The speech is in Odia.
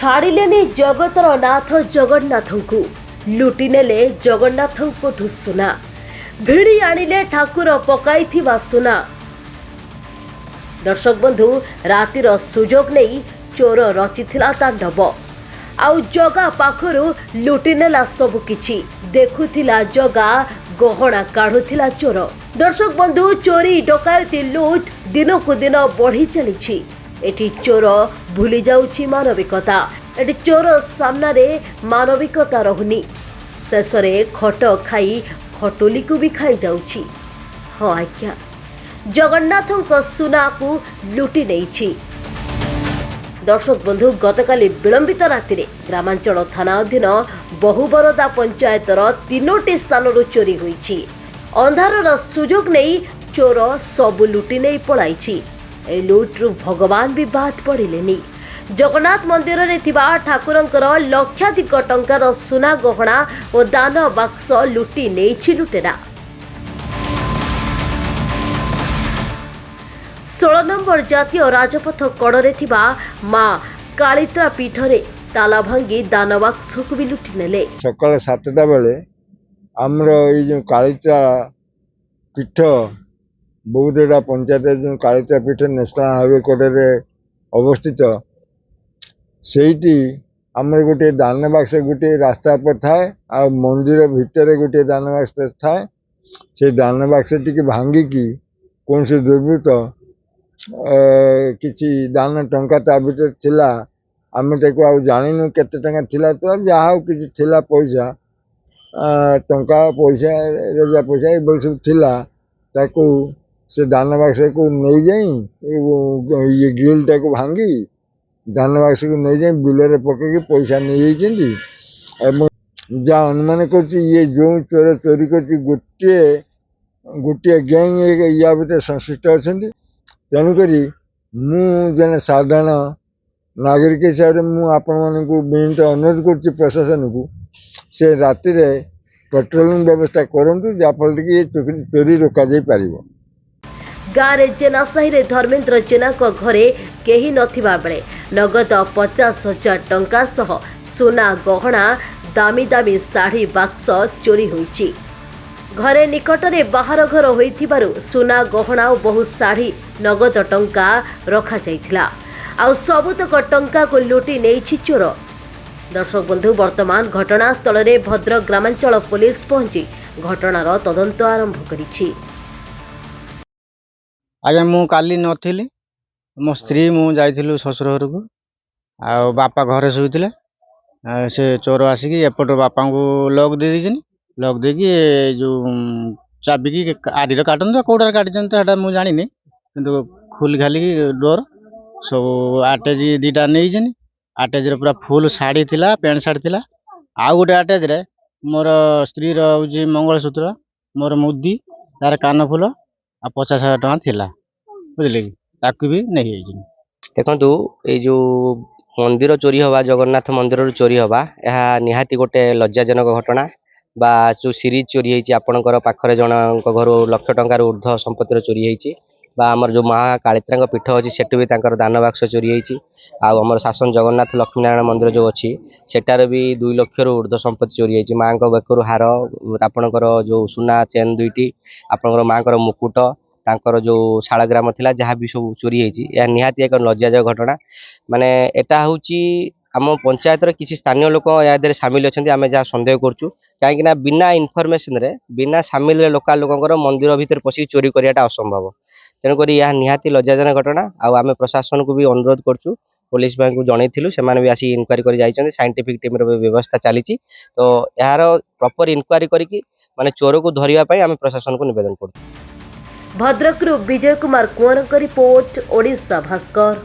ଛାଡ଼ିଲେନି ଜଗତର ନାଥ ଜଗନ୍ନାଥଙ୍କୁ, ଲୁଟି ନେଲେ ଜଗନ୍ନାଥଙ୍କଠୁ ସୁନା, ଭିଡ଼ି ଆଣିଲେ ଠାକୁର ପକାଇଥିବା ସୁନା। ଦର୍ଶକ ବନ୍ଧୁ, ରାତିର ସୁଯୋଗ ନେଇ ଚୋର ରଚିଥିଲା ତାଣ୍ଡବ, ଆଉ ଜଗା ପାଖରୁ ଲୁଟି ନେଲା ସବୁକିଛି। ଦେଖୁଥିଲା ଜଗା, ଗହଣା କାଢ଼ୁଥିଲା ଚୋର। ଦର୍ଶକ ବନ୍ଧୁ, ଚୋରି ଡକାୟତି ଲୁଟ୍ ଦିନକୁ ଦିନ ବଢ଼ି ଚାଲିଛି। ଏଠି ଚୋର ଭୁଲି ଯାଉଛି ମାନବିକତା। ଏଠି ଚୋର ସାମ୍ନାରେ ମାନବିକତା ରହୁନି। ଶେଷରେ ଖଟ ଖାଇ ଖଟୁଲିକୁ ବି ଖାଇଯାଉଛି। ହଁ ଆଜ୍ଞା, ଜଗନ୍ନାଥଙ୍କ ସୁନାକୁ ଲୁଟି ନେଇଛି। ଦର୍ଶକ ବନ୍ଧୁ, ଗତକାଲି ବିଳମ୍ବିତ ରାତିରେ ଗ୍ରାମାଞ୍ଚଳ ଥାନା ଅଧୀନ ବହୁବରଦା ପଞ୍ଚାୟତର 3ଟି ସ୍ଥାନରୁ ଚୋରି ହୋଇଛି। ଅନ୍ଧାରର ସୁଯୋଗ ନେଇ ଚୋର ସବୁ ଲୁଟି ନେଇ ପଳାଇଛି। ଏହି ଲୁଟ୍ରୁ ଭଗବାନ ବି ବାଦ୍ ପଡ଼ିଲେନି। ଜଗନ୍ନାଥ ମନ୍ଦିରରେ ଥିବା ଠାକୁରଙ୍କର ଲକ୍ଷାଧିକ ଟଙ୍କାର ସୁନା ଗହଣା ଓ ଦାନ ବାକ୍ସ ଲୁଟି ନେଇଛି ଲୁଟେରା। 16 ନମ୍ବର ଜାତୀୟ ରାଜପଥ କଡ଼ରେ ଥିବା ମା କାଳିତ୍ରା ପୀଠରେ ତାଲା ଭାଙ୍ଗି ଦାନ ବାକ୍ସକୁ ବି ଲୁଟି ନେଲେ। ସକାଳ 7ଟା ବେଳେ ଆମର ଏଇ ଯେଉଁ କାଳିତ୍ରା ପୀଠ ବହୁବରଦା ପଞ୍ଚାୟତରେ ଯେଉଁ କାଳିତ୍ରା ପୀଠ ନ୍ୟାସନାଲ ହାଇୱେ କଡ଼ରେ ଅବସ୍ଥିତ, ସେଇଠି ଆମର ଗୋଟିଏ ଦାନ ବାକ୍ସ ଗୋଟିଏ ରାସ୍ତା ଉପରେ ଥାଏ, ଆଉ ମନ୍ଦିର ଭିତରେ ଗୋଟିଏ ଦାନ ବାକ୍ସ ଥାଏ। ସେଇ ଦାନ ବାକ୍ସ ଟିକେ ଭାଙ୍ଗିକି କୌଣସି ଦୁର୍ବୃତ୍ତ କିଛି ଦାନ ଟଙ୍କା ତା ଭିତରେ ଥିଲା। ଆମେ ତାକୁ ଆଉ ଜାଣିନୁ କେତେ ଟଙ୍କା ଥିଲା, ତ ଯାହା ହଉ କିଛି ଥିଲା ପଇସା, ଟଙ୍କା ପଇସା ରଜା ପଇସା ଏଭଳି ସବୁ ଥିଲା। ତାକୁ ସେ ଦାନ ବାକ୍ସକୁ ନେଇଯାଇ ଇଏ ଗ୍ରିଲଟାକୁ ଭାଙ୍ଗି ଦାନ ବାକ୍ସକୁ ନେଇଯାଇ ବିଲରେ ପକେଇକି ପଇସା ନେଇଯାଇଛନ୍ତି। ଏବଂ ଯାହା ଅନୁମାନ କରୁଛି, ଇଏ ଯେଉଁ ଚୋର ଚୋରି କରିଛି ଗୋଟିଏ ଗ୍ୟାଙ୍ଗ ୟା ଭିତରେ ସଂଶ୍ଳିଷ୍ଟ ଅଛନ୍ତି। ତେଣୁକରି ମୁଁ ଜଣେ ସାଧାରଣ ନାଗରିକ ହିସାବରେ ମୁଁ ଆପଣମାନଙ୍କୁ ବିନୀତ ଅନୁରୋଧ କରୁଛି ପ୍ରଶାସନକୁ, ସେ ରାତିରେ ପେଟ୍ରୋଲିଂ ବ୍ୟବସ୍ଥା କରନ୍ତୁ, ଯାହାଫଳରେ କି ଏ ଚୋରି ରୋକାଯାଇ ପାରିବ। ଗାଁରେ ଜେନା ସାହିରେ ଧର୍ମେନ୍ଦ୍ର ଜେନାଙ୍କ ଘରେ କେହି ନଥିବା ବେଳେ ନଗଦ 50,000 ଟଙ୍କା ସହ ସୁନା ଗହଣା, ଦାମୀ ଦାମୀ ଶାଢ଼ୀ ବାକ୍ସ ଚୋରି ହୋଇଛି। ଘରେ ନିକଟରେ ବାହାର ଘର ହୋଇଥିବାରୁ ସୁନା ଗହଣା ଓ ବହୁ ଶାଢ଼ୀ, ନଗଦ ଟଙ୍କା ରଖାଯାଇଥିଲା। ଆଉ ସବୁତକ ଟଙ୍କାକୁ ଲୁଟି ନେଇଛି ଚୋର। ଦର୍ଶକ ବନ୍ଧୁ, ବର୍ତ୍ତମାନ ଘଟଣାସ୍ଥଳରେ ଭଦ୍ରକ ଗ୍ରାମାଞ୍ଚଳ ପୋଲିସ ପହଞ୍ଚି ଘଟଣାର ତଦନ୍ତ ଆରମ୍ଭ କରିଛି। ଆଜ୍ଞା, ମୁଁ କାଲି ନଥିଲି, ମୋ ସ୍ତ୍ରୀ ମୁଁ ଯାଇଥିଲୁ ଶ୍ୱଶୁର ଘରକୁ, ଆଉ ବାପା ଘରେ ଶୋଇଥିଲେ। ସେ ଚୋର ଆସିକି ଏପଟୁ ବାପାଙ୍କୁ ଲକ୍ ଦେଇ ଦେଇଛନ୍ତି। ଲକ୍ ଦେଇକି ଯେଉଁ ଚାବିକି ଆଡ଼ିର କାଟନ୍ତି, କେଉଁଟାରେ କାଟିଛନ୍ତି ସେଇଟା ମୁଁ ଜାଣିନି, କିନ୍ତୁ ଖୋଲି ଖାଲିକି ଡୋର ସବୁ ଆଟାଚ୍ 2ଟା ନେଇଛନ୍ତି। ଆଟାଚ୍ରେ ପୁରା ଫୁଲ୍ ଶାଢ଼ୀ ଥିଲା, ପ୍ୟାଣ୍ଟ ସାର୍ଟ ଥିଲା। ଆଉ ଗୋଟେ ଆଟାଚ୍ରେ ମୋର ସ୍ତ୍ରୀର ହେଉଛି ମଙ୍ଗଳସୂତ୍ର, ମୋର ମୁଦି, ତାର କାନଫୁଲ ଆଉ 50,000 ଟଙ୍କା ଥିଲା, ବୁଝିଲେ କି, ତାକୁ ବି ନେଇଯାଇଛନ୍ତି। ଦେଖନ୍ତୁ, ଏଇ ଯେଉଁ ମନ୍ଦିର ଚୋରି ହେବା, ଜଗନ୍ନାଥ ମନ୍ଦିରରୁ ଚୋରି ହେବା, ଏହା ନିହାତି ଗୋଟେ ଲଜ୍ଜାଜନକ ଘଟଣା। ବା ଯେଉଁ ସିରିଜ୍ ଚୋରି ହେଇଛି, ଆପଣଙ୍କର ପାଖରେ ଜଣଙ୍କ ଘରୁ ଲକ୍ଷ ଟଙ୍କାରୁ ଉର୍ଦ୍ଧ୍ୱ ସମ୍ପତ୍ତିର ଚୋରି ହେଇଛି। ବା ଆମର ଯେଉଁ ମା କାଳିତ୍ରାଙ୍କ ପୀଠ ଅଛି, ସେଠୁ ବି ତାଙ୍କର ଦାନ ବାକ୍ସ ଚୋରି ହେଇଛି। ଆଉ ଆମର ଶାସନ ଜଗନ୍ନାଥ ଲକ୍ଷ୍ମୀନାରାୟଣ ମନ୍ଦିର ଯେଉଁ ଅଛି, ସେଠାରେ ବି 2 ଲକ୍ଷରୁ ଉର୍ଦ୍ଧ୍ୱ ସମ୍ପତ୍ତି ଚୋରି ହେଇଛି। ମାଆଙ୍କ ବେକରୁ ହାର, ଆପଣଙ୍କର ଯେଉଁ ସୁନା ଚେନ୍ 2ଟି, ଆପଣଙ୍କର ମାଆଙ୍କର ମୁକୁଟ, ତାଙ୍କର ଯେଉଁ ଶାଳଗ୍ରାମ ଥିଲା, ଯାହା ବି ସବୁ ଚୋରି ହେଇଛି, ଏହା ନିହାତି ଏକ ଲଜ୍ଜାଜନକ ଘଟଣା। ମାନେ ଏଟା ହେଉଛି ଆମ ପଞ୍ଚାୟତର କିଛି ସ୍ଥାନୀୟ ଲୋକ ଏହା ଦେହରେ ସାମିଲ ଅଛନ୍ତି, ଆମେ ଯାହା ସନ୍ଦେହ କରୁଛୁ। କାହିଁକିନା ବିନା ଇନଫର୍ମେସନରେ, ବିନା ସାମିଲରେ ଲୋକାଲ ଲୋକଙ୍କର ମନ୍ଦିର ଭିତରେ ପଶିକି ଚୋରି କରିବାଟା ଅସମ୍ଭବ। ତେଣୁକରି ଏହା ନିହାତି ଲଜ୍ଜାଜନକ ଘଟଣା। ଆଉ ଆମେ ପ୍ରଶାସନକୁ ବି ଅନୁରୋଧ କରୁଛୁ, ପୋଲିସ ଭାଇଙ୍କୁ ଜଣେଇଥିଲୁ, ସେମାନେ ବି ଆସି ଇନକ୍ୱାରି କରି ଯାଇଛନ୍ତି। ସାଇଣ୍ଟିଫିକ୍ ଟିମ୍ର ବ୍ୟବସ୍ଥା ଚାଲିଛି। ତ ଏହାର ପ୍ରପର ଇନକ୍ୱାରି କରିକି ମାନେ ଚୋରକୁ ଧରିବା ପାଇଁ ଆମେ ପ୍ରଶାସନକୁ ନିବେଦନ କରୁଛୁ। ଭଦ୍ରକରୁ ବିଜୟ କୁମାର କୁଆଁରଙ୍କ ରିପୋର୍ଟ, ଓଡ଼ିଶା ଭାସ୍କର।